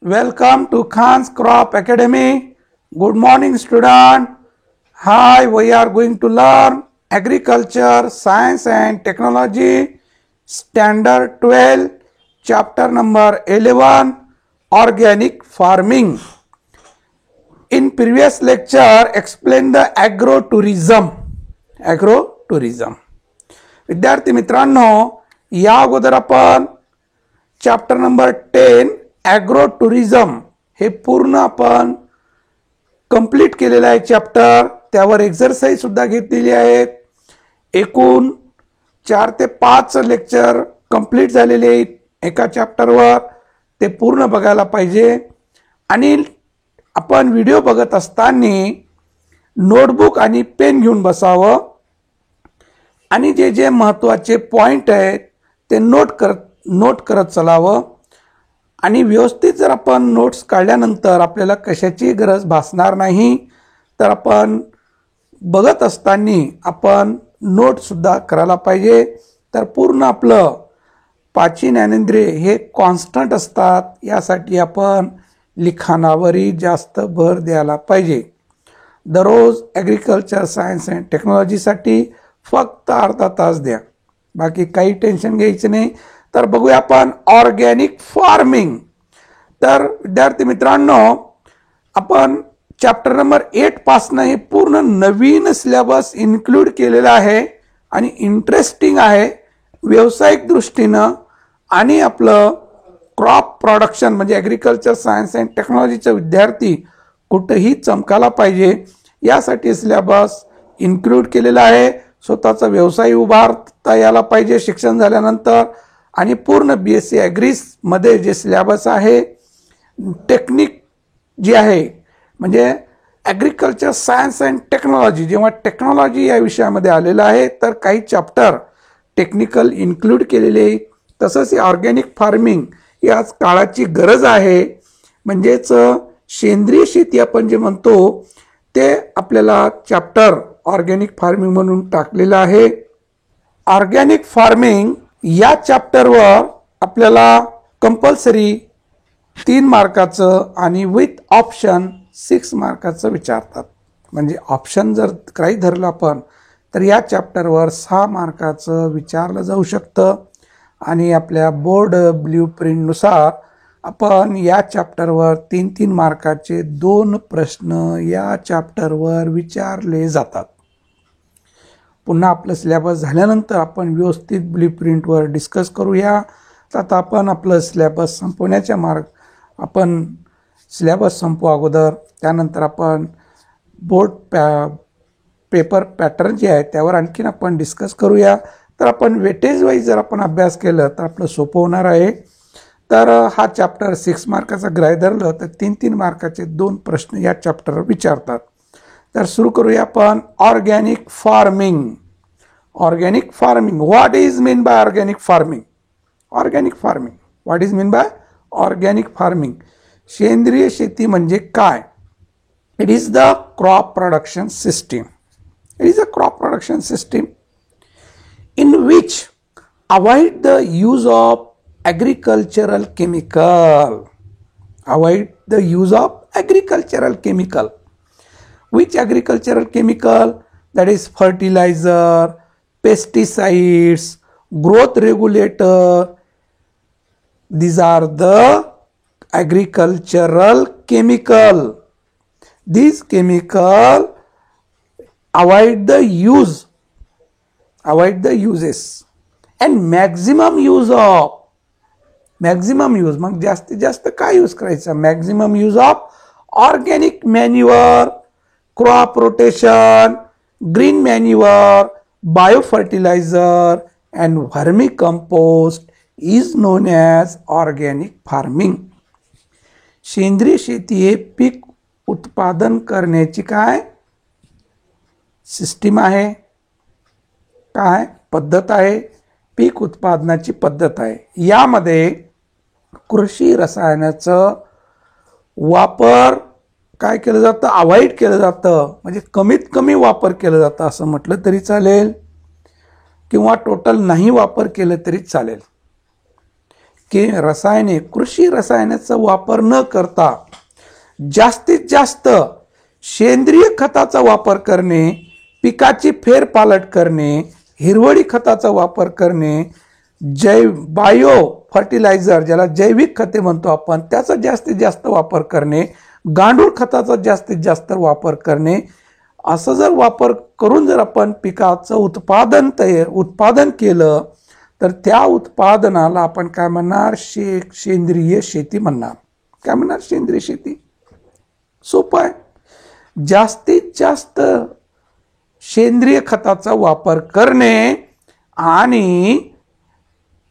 Welcome to Khan's Crop Academy. Good morning, student. Hi, we are going to learn Agriculture, Science and Technology, Standard 12, Chapter number 11, Organic Farming. In previous lecture, explain the agrotourism. Agrotourism. विद्यार्थी मित्रांनो, या अगोदर आपण chapter number 10 agro tourism हे पूर्ण आपण complete केलेलं आहे चॅप्टर. त्यावर एक्सरसाइज सुद्धा घेतलेली आहेत. एकूण 4 ते 5 लेक्चर कंप्लीट झालेले आहेत एका चॅप्टरवर. ते पूर्ण बघायला पाहिजे. आणि आपण व्हिडिओ बघत असताना नोटबुक आणि पेन घेऊन बसावं आणि जे जे महत्त्वाचे पॉइंट आहेत ते नोट करत चालावं. आणि व्यवस्थित जर आपण नोट्स काढल्यानंतर आपल्याला कशाची गरज भासणार नाही. तर आपण बघत असताना आपण नोट सुद्धा करायला पाहिजे. तर पूर्ण आपलं 5 ज्ञानेंद्रिय हे कॉन्स्टंट असतात. यासाठी आपण लिखाणावरही जास्त भर द्यायला पाहिजे. दररोज ॲग्रिकल्चर, सायन्स अँड टेक्नॉलॉजीसाठी फक्त अर्धा तास द्या. बाकी काही टेन्शन घ्यायचं नाही. तर बघूया आपण ऑर्गॅनिक फार्मिंग. तर विद्यार्थी मित्रांनो, आपण चॅप्टर नंबर 8 पासून हे पूर्ण नवीन सिलेबस इन्क्लूड केलेला आहे आणि इंटरेस्टिंग आहे व्यावसायिक दृष्टीनं. आणि आपलं क्रॉप प्रोडक्शन म्हणजे ॲग्रिकल्चर, सायन्स अँड टेक्नॉलॉजीचा विद्यार्थी कुठेही चमकायला पाहिजे यासाठी सिलेबस इन्क्लूड केलेला आहे. स्वतःचा व्यवसाय उभारता यायला पाहिजे शिक्षण झाल्यानंतर. आणि पूर्ण BSc ॲग्रीमध्ये जे सिलेबस आहे, टेक्निक जी आहे म्हणजे ॲग्रिकल्चर, सायन्स अँड टेक्नॉलॉजी, जेव्हा टेक्नॉलॉजी या विषयामध्ये आलेलं आहे तर काही चॅप्टर टेक्निकल इन्क्लूड केलेले. तसंच ऑर्गॅनिक फार्मिंग ही आज काळाची गरज आहे. म्हणजेच सेंद्रिय शेती आपण जे म्हणतो ते आपल्याला चॅप्टर ऑर्गॅनिक फार्मिंग म्हणून टाकलेलं आहे. ऑर्गॅनिक फार्मिंग या चॅप्टरवर आपल्याला कंपल्सरी 3 मार्काचं आणि विथ ऑप्शन 6 मार्काचं विचारतात. म्हणजे ऑप्शन जर काही धरलं आपण तर या चॅप्टरवर 6 मार्काचं विचारलं जाऊ शकतं. आणि आपल्या बोर्ड ब्ल्यूप्रिंटनुसार आपण या चॅप्टरवर 3-3 मार्काचे 2 प्रश्न या चॅप्टरवर विचारले जातात. पुन्हा आपलं सिलेबस झाल्यानंतर आपण व्यवस्थित ब्ल्यूप्रिंटवर डिस्कस करूया. आता आपण आपलं सिलेबस संपवण्याच्या आपण सिलेबस संपू अगोदर. त्यानंतर आपण बोर्ड पेपर पॅटर्न जे आहे त्यावर आणखीन आपण डिस्कस करूया. तर आपण वेटेज वाईज जर आपण अभ्यास केलं तर आपलं सोपं होणार आहे. तर हा चॅप्टर 6 मार्काचा ग्राह्य धरलं तर 3-3 मार्काचे 2 प्रश्न या चॅप्टरवर विचारतात. तर सुरू करूया आपण organic farming. Organic farming, what is mean by organic farming? Organic farming, what is mean by organic farming? सेंद्रिय शेती म्हणजे काय? It is the crop production system. It is a crop production system in which avoid the use of agricultural chemical. Avoid the use of agricultural chemical. Which agricultural chemical? That is fertilizer, pesticides, growth regulator. These are the agricultural chemical. These chemical avoid the uses and maximum use मग जास्तीत जास्त काय use करायचं? Maximum use of organic manure, crop rotation, green manure, bio fertiliser and vermicompost is known as organic farming. सेंद्रिय शेती हे पीक उत्पादन करण्याची काय सिस्टीम आहे, काय पद्धत आहे? पीक उत्पादनाची पद्धत आहे. यामध्ये कृषी रसायनाचं वापर काय केलं जातं? अवॉइड केलं जातं. म्हणजे कमीत कमी वापर केलं जातं असं म्हटलं तरी चालेल किंवा टोटल नाही वापर केलं तरी चालेल. रसायने कृषी रसायनाचा वापर न करता जास्तीत जास्त सेंद्रिय खताचा वापर करणे, पिकाची फेरपालट करणे, हिरवळी खताचा वापर करणे, बायो फर्टिलायझर ज्याला जैविक खते म्हणतो आपण त्याचा जास्तीत जास्त वापर करणे, गांडूळ खताचा जास्तीत जास्त वापर करणे, असं जर वापर करून जर आपण पिकाचं उत्पादन केलं तर त्या उत्पादनाला आपण काय म्हणणार, सेंद्रिय शेती म्हणणार. काय म्हणणार, सेंद्रिय शेती. सोपं आहे. जास्तीत जास्त सेंद्रिय खताचा वापर करणे आणि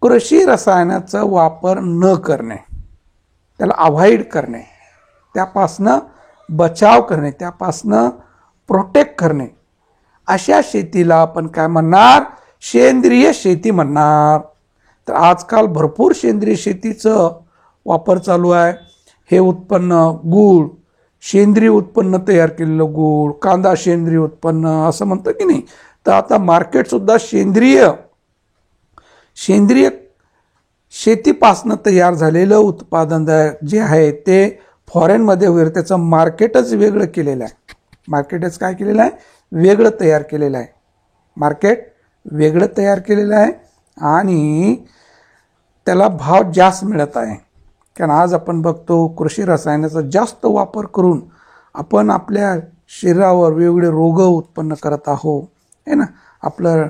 कृषी रसायनाचा वापर न करणे, त्याला अवॉइड करणे, त्यापासनं बचाव करणे, त्यापासनं प्रोटेक्ट करणे, अशा शेतीला आपण काय म्हणणार, सेंद्रिय शेती म्हणणार. तर आजकाल भरपूर सेंद्रिय शेतीचं वापर चालू आहे. हे उत्पन्न गूळ, सेंद्रिय उत्पन्न तयार केलेलं गूळ, कांदा सेंद्रिय उत्पन्न असं म्हणतं की नाही. तर आता मार्केट सुद्धा सेंद्रिय शेतीपासनं तयार झालेलं उत्पादन जे आहे ते फॉरेनमध्ये वगैरे त्याचं मार्केटच वेगळं केलेलं आहे. मार्केटच काय केलेलं आहे, वेगळं तयार केलेलं आहे. मार्केट वेगळं तयार केलेलं आहे आणि त्याला भाव जास्त मिळत आहे. कारण आज आपण बघतो कृषी रसायनाचा जास्त वापर करून आपण आपल्या शरीरावर वेगवेगळे रोग उत्पन्न करत आहोत, है ना. आपलं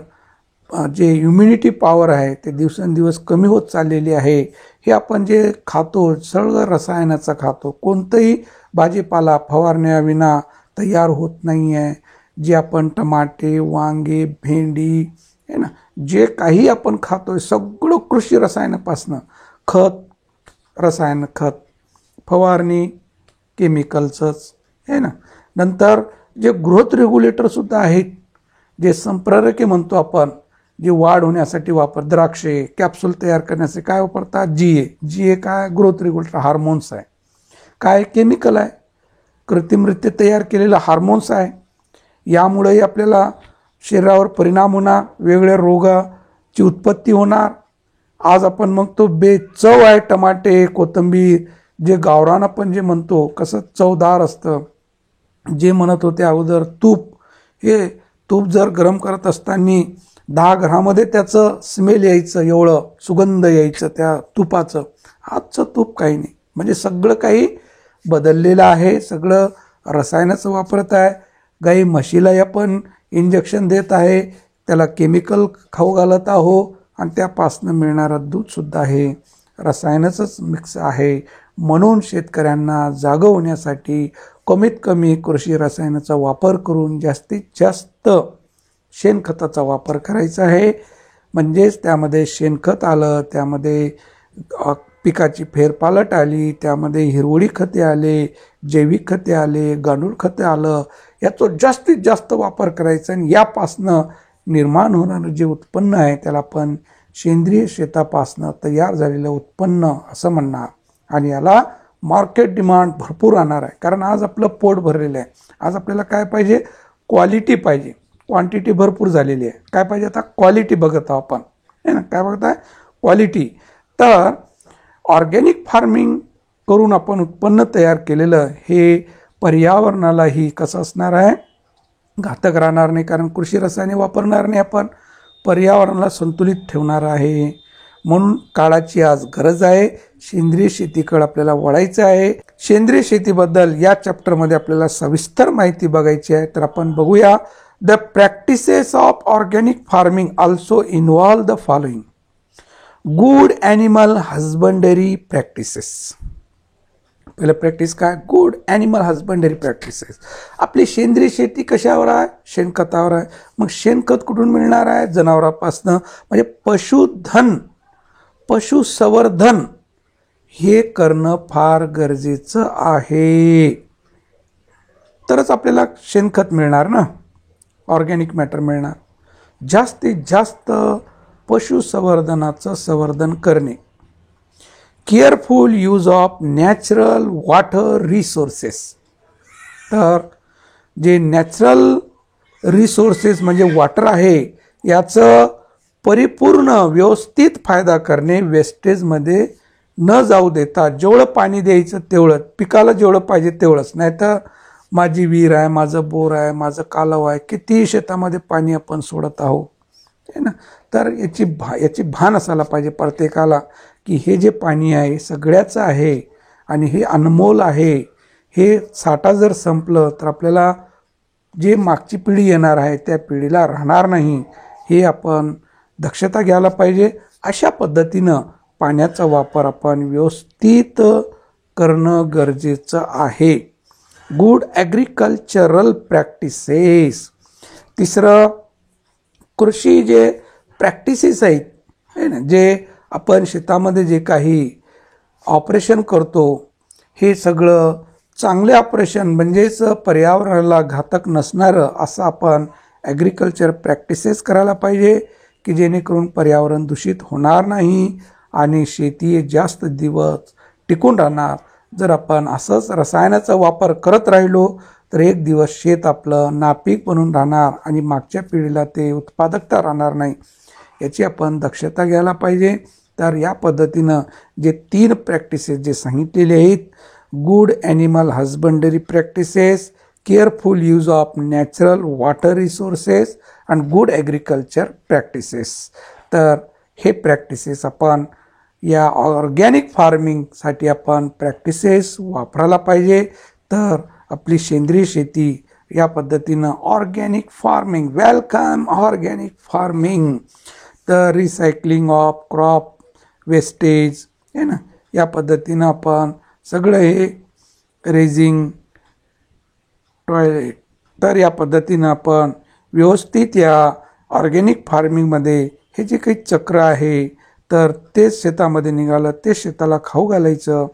जे इम्युनिटी पॉवर आहे ते दिवसेंदिवस कमी होत चाललेली आहे. हे आपण जे खातो सगळं रसायनाचं खातो. कोणतंही भाजीपाला फवारण्याविना तयार होत नाही आहे. जे आपण टमाटे, वांगे, भेंडी, है ना, जे काही आपण खातोय सगळं कृषी रसायनापासनं, रसायन खत, फवारणी, केमिकलचंच, है ना. नंतर जे ग्रोथ रेग्युलेटर सुद्धा आहेत, जे संप्रेरके म्हणतो आपण, जे वाढ होण्यासाठी द्राक्षे कॅप्सूल तयार करण्यासाठी काय वापरतात, जीए काय, ग्रोथ रेग्युलेटर हार्मोन्स आहे. काय, केमिकल आहे, कृत्रिमरित्या तयार केलेलं हार्मोन्स आहे. यामुळे आपल्याला शरीरावर परिणाम होणार, वेगवेगळ्या रोगाची उत्पत्ती होणार. आज आपण मग तो बेचव आहे टमाटे, कोथिंबीर, जे गावरान आपण जे म्हणतो कसं चवदार असतं. जे म्हणत होते अगोदर तूप, हे तूप जर गरम करत असताना 10 ग्रामध्ये त्याचं स्मेल यायचं, एवढं सुगंध यायचं त्या तुपाचं. आजचं तूप काही नाही. म्हणजे सगळं काही बदललेलं आहे. सगळं रसायनाचं वापरत आहे. गाई म्हशीला आपण इंजेक्शन देत आहे, त्याला केमिकल खाऊ घालत आहो आणि त्यापासनं मिळणारं दूधसुद्धा आहे रसायनाचंच मिक्स आहे. म्हणून शेतकऱ्यांना जागं होण्यासाठी कमीत कमी कृषी रसायनाचा वापर करून जास्तीत जास्त शेणखताचा वापर करायचा आहे. म्हणजेच त्यामध्ये शेणखत आलं, त्यामध्ये पिकाची फेरपालट आली, त्यामध्ये हिरवळी खते आले, जैविक खते आले, गांडूळ खते आलं. याचा जास्तीत जास्त वापर करायचा आणि यापासनं निर्माण होणारं जे उत्पन्न आहे त्याला आपण सेंद्रिय शेतापासनं तयार झालेलं उत्पन्न असं म्हणणार. आणि याला मार्केट डिमांड भरपूर राहणार आहे. कारण आज आपलं पोट भरलेलं आहे. आज आपल्याला काय पाहिजे, क्वालिटी पाहिजे. क्वांटिटी भरपूर झालेली आहे. काय पाहिजे आता, क्वालिटी बघत आहोत आपण, है ना. काय बघताय, क्वालिटी. तर ऑर्गॅनिक फार्मिंग करून आपण उत्पन्न तयार केलेलं हे पर्यावरणालाही कसं असणार आहे, घातक राहणार नाही. कारण कृषी रसायने वापरणार नाही आपण, पर्यावरणाला संतुलित ठेवणार आहे. म्हणून काळाची आज गरज आहे. सेंद्रिय शेतीकडे आपल्याला वळायचं आहे. सेंद्रिय शेतीबद्दल या चॅप्टरमध्ये आपल्याला सविस्तर माहिती बघायची आहे. तर आपण बघूया. The practices of organic farming also involve the following. Good animal husbandry practices. पहिलं प्रॅक्टिस काय, गुड ॲनिमल हजबंडरी प्रॅक्टिसेस. आपली सेंद्रिय शेती कशावर आहे, शेणखतावर आहे. मग शेणखत कुठून मिळणार आहे, जनावरांपासनं. म्हणजे पशुसंवर्धन हे करणं फार गरजेचं आहे. तरच आपल्याला शेणखत मिळणार ना, ऑर्गॅनिक मॅटर मिळणार. जास्तीत जास्त पशुसंवर्धनाचं संवर्धन करणे. Careful use of natural water resources. तर जे नॅचरल रिसोर्सेस म्हणजे वॉटर आहे याचं परिपूर्ण व्यवस्थित फायदा करणे, वेस्टेजमध्ये न जाऊ देता जेवढं पाणी द्यायचं तेवढं, पिकाला जेवढं पाहिजे तेवढंच. नाहीतर माझी विहीर आहे, माझं बोर आहे, माझं कालव आहे, किती शेतामध्ये पाणी आपण सोडत आहोत, है ना. तर याची भान असायला पाहिजे प्रत्येकाला की हे जे पाणी आहे सगळ्याचं आहे आणि हे अनमोल आहे. हे साठा जर संपलं तर आपल्याला जे मागची पिढी येणार आहे त्या पिढीला राहणार नाही. हे आपण दक्षता घ्यायला पाहिजे. अशा पद्धतीनं पाण्याचा वापर आपण व्यवस्थित करणं गरजेचं आहे. Good agricultural practices. तिसरं, कृषी जे प्रॅक्टिसेस आहेत है ना, जे आपण शेतामध्ये जे काही ऑपरेशन करतो हे सगळं चांगले ऑपरेशन म्हणजेच पर्यावरणाला घातक नसणारं असं आपण ॲग्रिकल्चर प्रॅक्टिसेस करायला पाहिजे की जेणेकरून पर्यावरण दूषित होणार नाही आणि शेती जास्त दिवस टिकून राहणार. जर आपण असंच रसायनाचा वापर करत राहिलो तर एक दिवस शेत आपलं नापीक बनून राहणार आणि मागच्या पिढीला ते उत्पादकता राहणार नाही. याची आपण दक्षता घ्यायला पाहिजे. तर या पद्धतीनं जे 3 प्रॅक्टिसेस जे सांगितलेले आहेत, good animal husbandry practices, careful use of natural water resources and good agriculture practices. तर हे प्रॅक्टिसेस आपण या ऑर्गॅनिक फार्मिंगसाठी आपण प्रॅक्टिसेस वापरायला पाहिजे. तर आपली सेंद्रिय शेती या पद्धतीनं organic farming, welcome organic farming. तर रिसायकलिंग ऑफ क्रॉप वेस्टेज है ना, या पद्धतीनं आपण सगळं हे रेझिंग टॉयलेट. तर या पद्धतीनं आपण व्यवस्थित या ऑर्गॅनिक फार्मिंगमध्ये हे जे काही चक्र आहे तर तेच शेतामध्ये निघालं, तेच शेताला खाऊ घालायचं,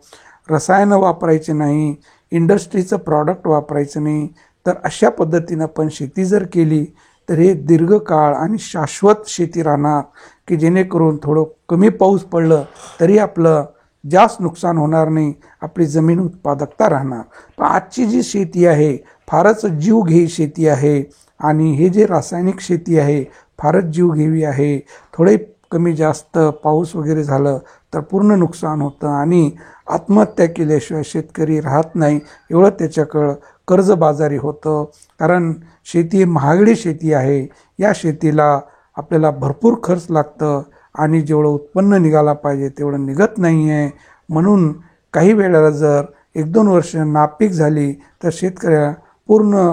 रसायनं वापरायचे नाही, इंडस्ट्रीचं प्रॉडक्ट वापरायचं नाही. तर अशा पद्धतीनं आपण शेती जर केली तर हे दीर्घकाळ आणि शाश्वत शेती राहणार की जेणेकरून थोडं कमी पाऊस पडलं तरी आपलं जास्त नुकसान होणार नाही, आपली जमीन उत्पादकता राहणार. पण आजची जी शेती आहे फारच जीवघेई शेती आहे आणि हे जे रासायनिक शेती आहे फारच जीवघेवी आहे. थोडे कमी जास्त पाऊस वगैरे झालं तर पूर्ण नुकसान होतं आणि आत्महत्या केल्याशिवाय शेतकरी राहत नाही, एवढं त्याच्याकडं कर्जबाजारी होतं. कारण शेती महागडी शेती आहे. या शेतीला आपल्याला भरपूर खर्च लागतं आणि जेवढं उत्पन्न निघाला पाहिजे तेवढं निघत नाही आहे. म्हणून काही वेळेला जर 1-2 वर्ष नापीक झाली तर शेतकऱ्या पूर्ण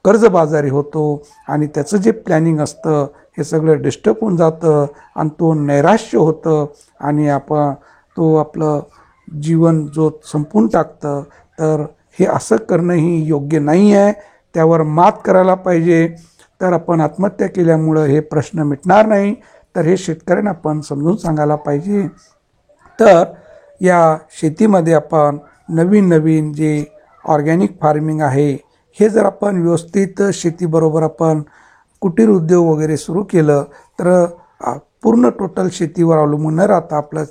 कर्जबाजारी होतो आणि त्याचं जे प्लॅनिंग असतं हे सगळं डिस्टर्ब होऊन जातं आणि तो नैराश्य होतं आणि तो आपलं जीवन जो संपून टाकतं. तर हे असं करणंही योग्य नाही आहे. त्यावर मात करायला पाहिजे. तर आपण आत्महत्या केल्यामुळं हे प्रश्न मिटणार नाही. तर हे शेतकऱ्यांना आपण समजून सांगायला पाहिजे. तर या शेतीमध्ये आपण नवीन जे ऑर्गॅनिक फार्मिंग आहे हे जर आपण व्यवस्थित शेतीबरोबर आपण कुटीर उद्योग वगैरे सुरू केलं तर पूर्ण टोटल शेतीवर अवलंबून न राहता आपलं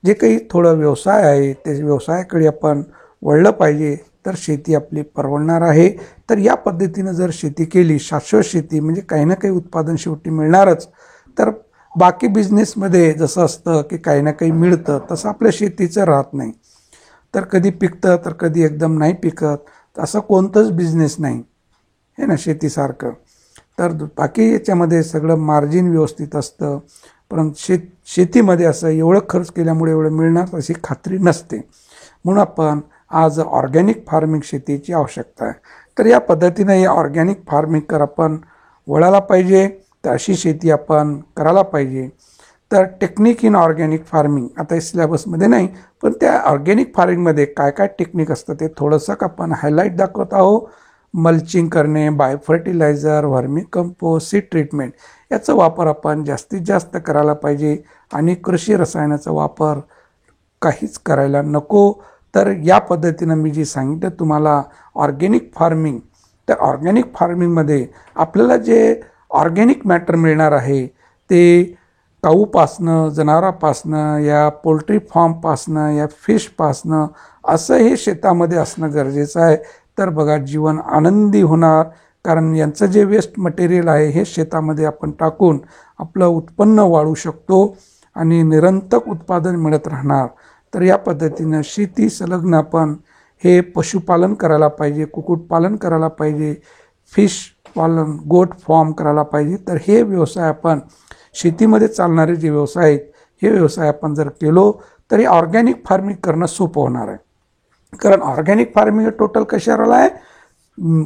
जे काही थोडं व्यवसाय आहे ते व्यवसायाकडे आपण वळलं पाहिजे. तर शेती आपली परवडणार आहे. तर या पद्धतीनं जर शेती केली, शाश्वत शेती म्हणजे काही ना काही उत्पादन शेवटी मिळणारच. तर बाकी बिझनेसमध्ये जसं असतं की काही ना काही मिळतं तसं आपल्या शेतीचं राहत नाही. तर कधी पिकतं तर कधी एकदम नाही पिकत. असं कोणतंच बिझनेस नाही हे ना शेतीसारखं. तर बाकी याच्यामध्ये सगळं मार्जिन व्यवस्थित असतं. परंतु शेतीमध्ये असं एवढं खर्च केल्यामुळे एवढं मिळणार अशी खात्री नसते. म्हणून आपण आज ऑर्गॅनिक फार्मिंग शेतीची आवश्यकता आहे. तर या पद्धतीने या ऑर्गॅनिक फार्मिंगवर आपण वळायला पाहिजे. तर अशी शेती आपण करायला पाहिजे. तर टेक्निक इन ऑर्गॅनिक फार्मिंग आता सिलेबसमध्ये नाही पण त्या ऑर्गॅनिक फार्मिंगमध्ये काय काय टेक्निक असतं ते थोडंसं आपण हायलाईट दाखवत आहोत. मल्चिंग करणे, biofertiliser, vermi compost, seed treatment याचा वापर आपण जास्तीत जास्त करायला पाहिजे आणि कृषी रसायनाचा वापर काहीच करायला नको. तर या पद्धतीनं मी जे सांगितलं तुम्हाला ऑर्गॅनिक फार्मिंग, तर ऑर्गॅनिक फार्मिंगमध्ये आपल्याला जे ऑर्गॅनिक मॅटर मिळणार आहे ते काऊपासनं, जनावरापासनं, या पोल्ट्री फार्मपासनं, या फिशपासनं असं हे शेतामध्ये असणं गरजेचं आहे. तर बघा जीवन आनंदी होणार, कारण यांचं जे वेस्ट मटेरियल आहे हे शेतामध्ये आपण टाकून आपलं उत्पन्न वाढवू शकतो आणि निरंतर उत्पादन मिळत राहणार. तर या पद्धतीनं शेती संलग्न आपण हे पशुपालन करायला पाहिजे, कुक्कुटपालन करायला पाहिजे, फिश पालन, गोट फार्म करायला पाहिजे. तर हे व्यवसाय आपण शेतीमध्ये चालणारे जे व्यवसाय आहेत हे व्यवसाय आपण जर केलो तरी ऑर्गॅनिक फार्मिंग करणं सोपं होणार आहे. कारण ऑर्गॅनिक फार्मिंग टोटल कशावर आहे,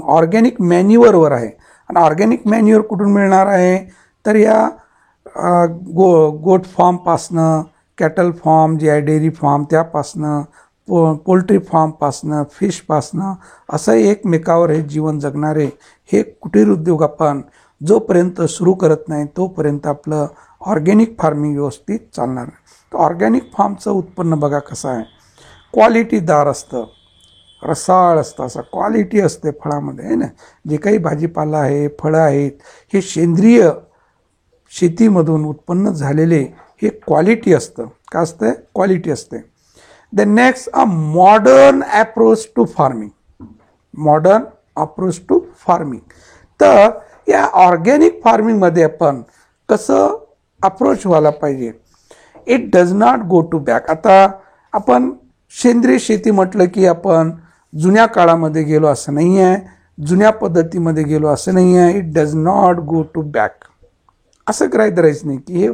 ऑर्गॅनिक मॅन्युअरवर आहे. आणि ऑर्गॅनिक मॅन्युअर कुठून मिळणार आहे, तर या गोट फार्मपासनं, कॅटल फार्म जे आहे डेअरी फार्म त्यापासनं, पोल्ट्री फार्मपासनं, फिशपासनं असं एकमेकावर हे जीवन जगणारे हे कुटीर उद्योग आपण जोपर्यंत सुरू करत नाही तोपर्यंत आपलं ऑर्गॅनिक फार्मिंग व्यवस्थित चालणार नाही. तर ऑर्गॅनिक फार्मचं उत्पन्न बघा कसं आहे, क्वालिटीदार असतं, रसाळ असतं, असं क्वालिटी असते फळामध्ये आहे ना. जे काही भाजीपाला आहे, फळं आहेत हे सेंद्रिय शेतीमधून उत्पन्न झालेले हे क्वालिटी असतं. का असतं, क्वालिटी असते. The next a modern approach to farming, modern approach to farming. तर या ऑर्गॅनिक फार्मिंगमध्ये आपण कसं अप्रोच व्हायला पाहिजे, it does not go to back. आता आपण सेंद्रिय शेती म्हटलं की आपण जुन्या काळामध्ये गेलो असं नाही आहे, जुन्या पद्धतीमध्ये गेलो असं नाही आहे. It does not go to back. असं करायचं धरायचं नाही की हे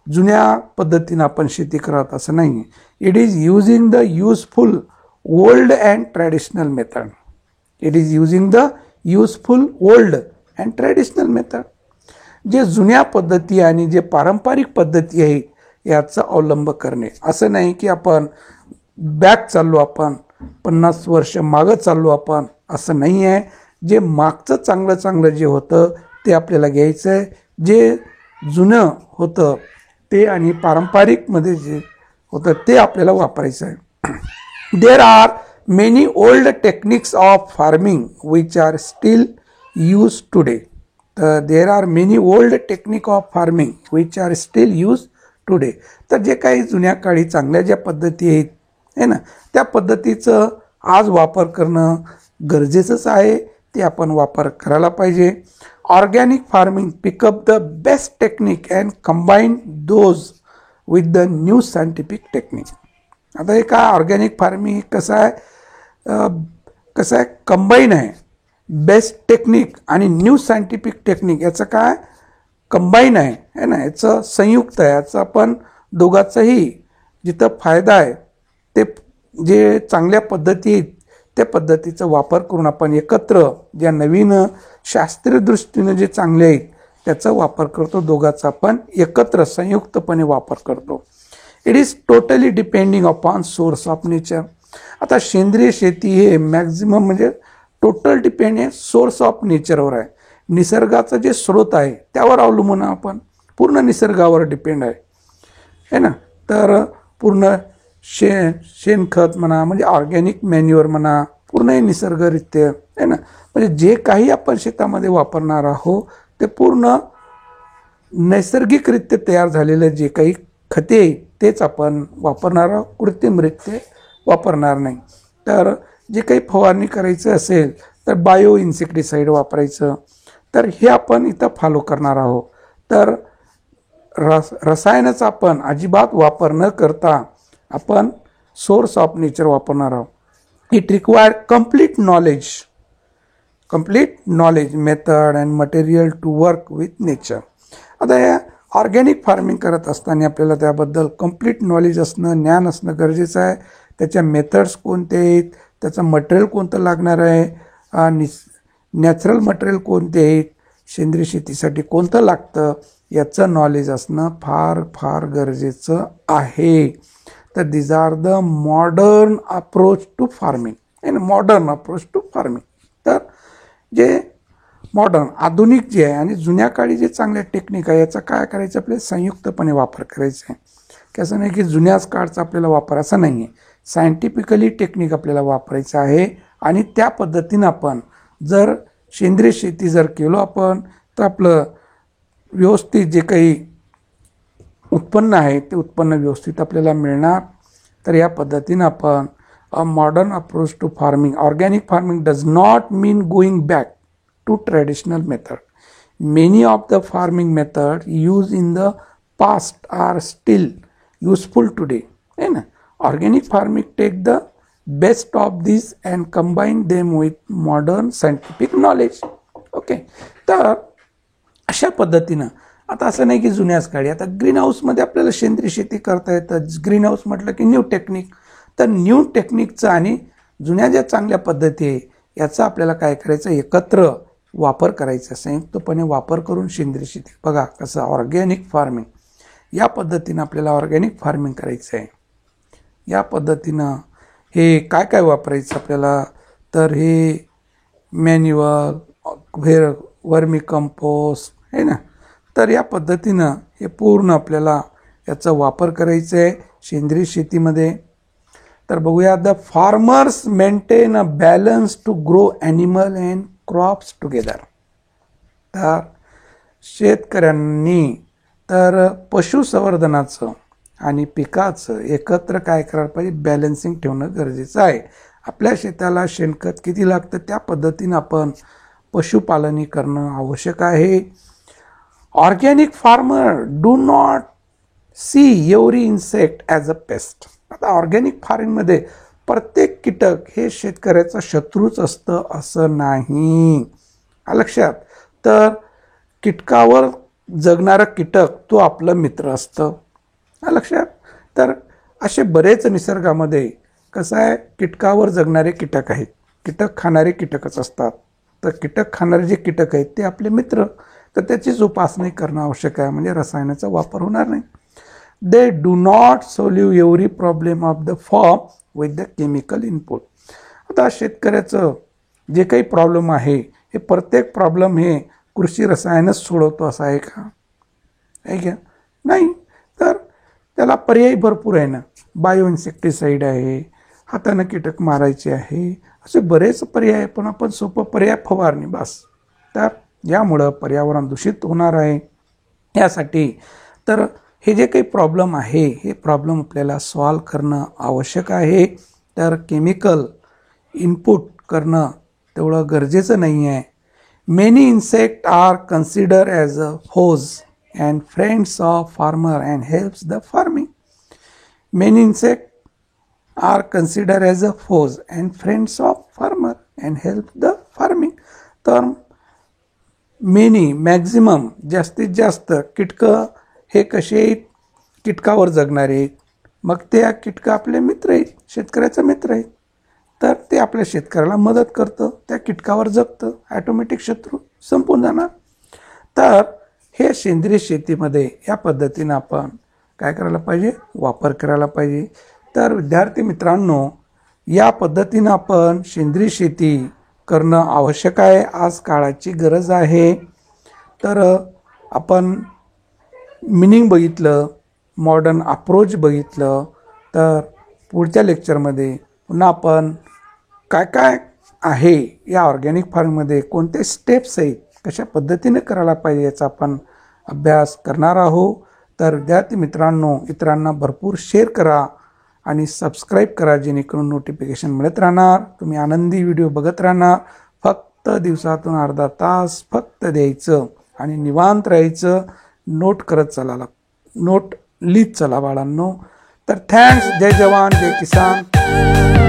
जुन्या पद्धतीनं आपण शेती करत असं नाही आहे. It is using the useful old and traditional method. It is using the useful old and traditional method. जे जुन्या पद्धती आणि जे पारंपरिक पद्धती आहेत याचा अवलंब करणे. असं नाही की आपण बॅक चाललो, आपण 50 वर्ष मागं चाललो आपण, असं नाही आहे. जे मागचं चांगलं जे होतं ते आपल्याला घ्यायचं आहे. जे जुनं होतं ते आणि पारंपरिकमध्ये जे होतं ते आपल्याला वापरायचं आहे. There are many old techniques of farming which are still use today. तर there are many old technique of farming which are still use today. तर जे काही जुन्या काळी चांगल्या ज्या पद्धती आहेत है ना, त्या पद्धतीचं आज वापर करणं गरजेचंच आहे. ते आपण वापर करायला पाहिजे. Organic farming pick up the best technique and combine those with the new scientific technique. आता हे काय ऑर्गॅनिक फार्मिंग कसं आहे, कंबाईन आहे. बेस्ट टेक्निक आणि न्यू सायंटिफिक टेक्निक याचं काय कंबाईन आहे ना, याचं संयुक्त आहे. याचं आपण दोघांचाही जिथं फायदा आहे ते जे चांगल्या पद्धती आहेत त्या पद्धतीचा वापर करून आपण एकत्र ज्या नवीन शास्त्रीय दृष्टीने जे चांगले आहेत त्याचा वापर करतो. दोघांचा आपण एकत्र संयुक्तपणे वापर करतो. It is totally depending upon source of nature. आता सेंद्रिय शेती हे मॅक्झिमम म्हणजे टोटल डिपेंड आहे सोर्स ऑफ नेचरवर आहे. निसर्गाचा जे स्रोत आहे त्यावर अवलंबून आपण पूर्ण निसर्गावर डिपेंड आहे ना. तर पूर्ण शेणखत म्हणा, म्हणजे ऑर्गॅनिक मॅन्युअर म्हणा, पूर्ण हे निसर्गरित्या आहे ना. म्हणजे जे काही आपण शेतामध्ये वापरणार आहोत ते पूर्ण नैसर्गिकरित्या तयार झालेलं जे काही खते तेच आपण वापरणार आहोत, कृत्रिमरित्या वापरणार नाही. तर जे काही फवारणी करायचं असेल तर बायो इन्सेक्टिसाईड वापरायचं. तर हे आपण इथं फॉलो करणार आहोत. तर रसायनाचा आपण अजिबात वापर न करता आपण सोर्स ऑफ नेचर वापरणार आहोत. It require complete knowledge method and material to work with nature. आता या ऑर्गॅनिक फार्मिंग करत असताना आपल्याला त्याबद्दल कंप्लीट नॉलेज असणं, ज्ञान असणं गरजेचं आहे. त्याच्या मेथड्स कोणते आहेत, त्याचं मटेरियल कोणतं लागणार आहे, नॅचरल मटेरियल कोणते आहेत, सेंद्रिय शेतीसाठी कोणतं लागतं याचं नॉलेज असणं फार फार गरजेचं आहे. तर these are the modern approach to farming and modern approach to farming. तर जे मॉडर्न आधुनिक जे आहे आणि जुन्या काळी जे चांगल्या टेक्निक आहे याचा काय करायचं, आपल्याला संयुक्तपणे वापर करायचा आहे. की असं नाही की जुन्याच काळचा आपल्याला वापर असं नाही आहे. सायंटिफिकली टेक्निक आपल्याला वापरायचं आहे आणि त्या पद्धतीनं आपण जर सेंद्रिय शेती जर केलो आपण तर आपलं व्यवस्थित जे काही उत्पन्न आहे ते उत्पन्न व्यवस्थित आपल्याला मिळणार. तर या पद्धतीनं आपण a modern approach to farming. Organic farming does not mean going back. to traditional method. Many of the farming methods used in the past are still useful today. है ना? Organic farming take the best of these and combine them with modern scientific knowledge. Okay, तर अशा पद्धतीनं आता असं नाही की जुन्याच काळी, आता ग्रीन हाऊसमध्ये आपल्याला सेंद्रिय शेती करता येतं. ग्रीन हाऊस म्हटलं की न्यू टेक्निक, तर न्यू टेक्निकचं आणि जुन्या ज्या चांगल्या पद्धती आहे याचा आपल्याला काय करायचं, एकत्र वापर करायचा, संयुक्तपणे वापर करून सेंद्रिय शेती. बघा कसं ऑर्गॅनिक फार्मिंग, या पद्धतीनं आपल्याला ऑर्गॅनिक फार्मिंग करायचं आहे. या पद्धतीनं हे काय काय वापरायचं आपल्याला, तर हे मॅन्युअल, वर्मी कंपोस्ट आहे ना, तर या पद्धतीनं हे पूर्ण आपल्याला याचा वापर करायचा आहे सेंद्रिय शेतीमध्ये. तर बघूया, the farmers maintain a balance to grow animal and crops together. तर शेतकऱ्यांनी तर पशुसंवर्धनाचं आणि पिकाचं एकत्र काय करायला पाहिजे, बॅलन्सिंग ठेवणं गरजेचं आहे. आपल्या शेताला शेणखत किती लागतं त्या पद्धतीनं आपण पशुपालनी करणं आवश्यक आहे. Organic farmer do not see every insect as a pest. आता ऑर्गॅनिक फार्मिंगमध्ये प्रत्येक कीटक हे शेतकऱ्याचा शत्रूच असतं असं नाही, लक्षात. तर कीटकावर जगणारा कीटक तो आपलं मित्र असतं, लक्षात. तर असे बरेच निसर्गामध्ये कसं आहे, कीटकावर जगणारे कीटक आहेत, कीटक खाणारे कीटकच असतात. तर कीटक खाणारे जे कीटक आहेत ते आपले मित्र, तर त्याचीच उपासना करणं आवश्यक आहे, म्हणजे रसायनाचा वापर होणार नाही. They do not solve every problem of the form with the chemical input. आता शेतकऱ्याचं जे काही प्रॉब्लेम आहे हे प्रत्येक प्रॉब्लेम हे कृषी रसायनच सोडवतो असं आहे का, आहे का, नाही. तर त्याला पर्याय भरपूर आहे ना, बायो इन्सेक्टिसाईड आहे, हातानं कीटक मारायचे आहे, असे बरेच पर्याय. पण आपण सोपं पर्याय फवारणी बस. तर यामुळं पर्यावरण दूषित होणार आहे. यासाठी तर हे जे काही प्रॉब्लेम आहे हे प्रॉब्लेम आपल्याला सॉल्व करणं आवश्यक आहे. तर केमिकल इनपुट करणं तेवढं गरजेचं नाही आहे. Many insect are consider as a foes and friends of farmer and helps the farming. Many insect are considered as a foes and friends of farmer and help the farming. तर many maximum जास्तीत जास्त कीटकं हे कसे आहेत, कीटकावर जगणारे आहेत. मग त्या कीटकं आपले मित्र आहेत, शेतकऱ्याचे मित्र आहेत. तर ते आपल्या शेतकऱ्याला मदत करतं, त्या कीटकावर जगतं, ॲटोमॅटिक शत्रू संपून जाणार. तर हे सेंद्रिय शेतीमध्ये या पद्धतीनं आपण काय करायला पाहिजे, वापर करायला पाहिजे. तर विद्यार्थी मित्रांनो, या पद्धतीनं आपण सेंद्रिय शेती करणं आवश्यक आहे, आज काळाची गरज आहे. तर आपण मिनिंग बघितलं, मॉडर्न अप्रोच बघितलं. तर पुढच्या लेक्चरमध्ये पुन्हा आपण काय काय आहे या ऑर्गॅनिक फार्मिंगमध्ये, कोणते स्टेप्स आहेत, कशा पद्धतीने करायला पाहिजे याचा आपण अभ्यास करणार आहोत. तर विद्यार्थी मित्रांनो, इतरांना भरपूर शेअर करा आणि सबस्क्राईब करा, जेणेकरून नोटिफिकेशन मिळत राहणार, तुम्ही आनंदी व्हिडिओ बघत राहणार. फक्त दिवसातून अर्धा तास फक्त द्यायचं आणि निवांत राहायचं, नोट करत चला, नोट लिहित चला बाळांनो. तर थँक्स. जय जवान जय किसान.